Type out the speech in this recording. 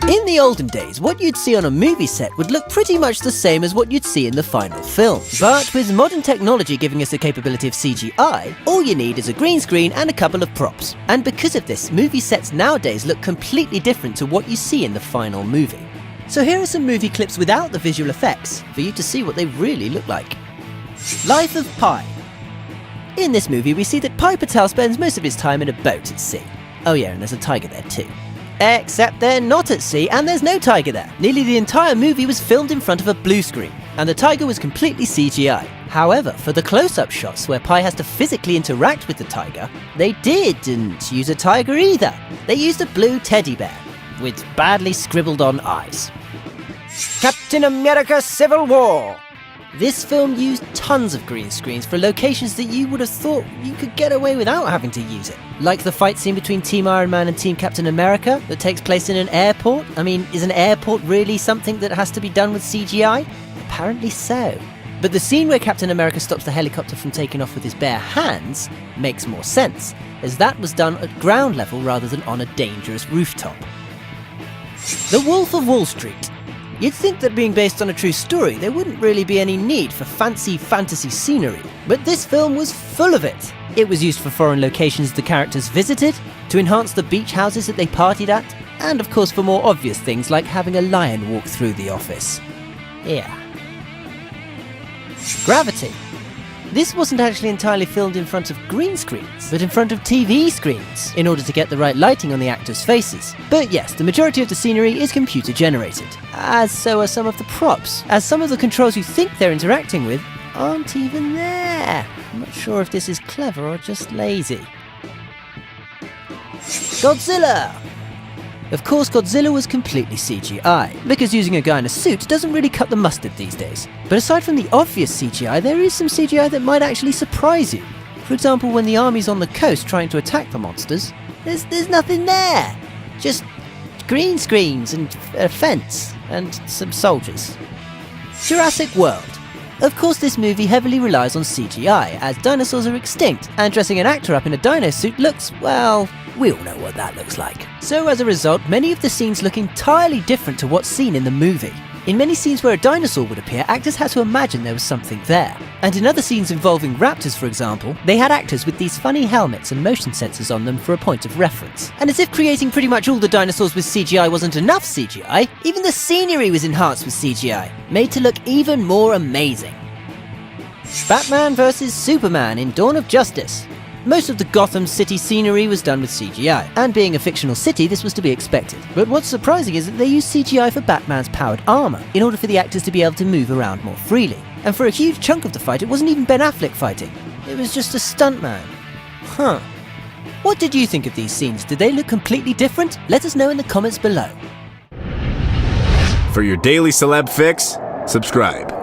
In the olden days, what you'd see on a movie set would look pretty much the same as what you'd see in the final film. But with modern technology giving us the capability of CGI, all you need is a green screen and a couple of props. And because of this, movie sets nowadays look completely different to what you see in the final movie. So here are some movie clips without the visual effects, for you to see what they really look like. Life of Pi. In this movie, we see that Pi Patel spends most of his time in a boat at sea. Oh yeah, and there's a tiger there too. Except they're not at sea and there's no tiger there. Nearly the entire movie was filmed in front of a blue screen, and the tiger was completely CGI. However, for the close-up shots where Pi has to physically interact with the tiger, they didn't use a tiger either. They used a blue teddy bear, with badly scribbled on eyes. Captain America Civil War. This film used tons of green screens for locations that you would have thought you could get away without having to use it. Like the fight scene between Team Iron Man and Team Captain America that takes place in an airport. I mean, is an airport really something that has to be done with CGI? Apparently so. But the scene where Captain America stops the helicopter from taking off with his bare hands makes more sense, as that was done at ground level rather than on a dangerous rooftop. The Wolf of Wall Street. You'd think that being based on a true story, there wouldn't really be any need for fancy fantasy scenery, but this film was full of it. It was used for foreign locations the characters visited, to enhance the beach houses that they partied at, and of course for more obvious things like having a lion walk through the office. Yeah. Gravity. This wasn't actually entirely filmed in front of green screens, but in front of TV screens, in order to get the right lighting on the actors' faces. But yes, the majority of the scenery is computer generated, as so are some of the props, as some of the controls you think they're interacting with aren't even there. I'm not sure if this is clever or just lazy. Godzilla! Of course, Godzilla was completely CGI, because using a guy in a suit doesn't really cut the mustard these days. But aside from the obvious CGI, there is some CGI that might actually surprise you. For example, when the army's on the coast trying to attack the monsters, there's nothing there. Just green screens and a fence and some soldiers. Jurassic World. Of course, this movie heavily relies on CGI, as dinosaurs are extinct, and dressing an actor up in a dino suit looks, well, we all know what that looks like. So as a result, many of the scenes look entirely different to what's seen in the movie. In many scenes where a dinosaur would appear, actors had to imagine there was something there. And in other scenes involving raptors, for example, they had actors with these funny helmets and motion sensors on them for a point of reference. And as if creating pretty much all the dinosaurs with CGI wasn't enough CGI, even the scenery was enhanced with CGI, made to look even more amazing. Batman vs Superman in Dawn of Justice. Most of the Gotham City scenery was done with CGI, and being a fictional city, this was to be expected. But what's surprising is that they used CGI for Batman's powered armor, in order for the actors to be able to move around more freely. And for a huge chunk of the fight, it wasn't even Ben Affleck fighting. It was just a stuntman. Huh. What did you think of these scenes? Did they look completely different? Let us know in the comments below. For your daily celeb fix, subscribe.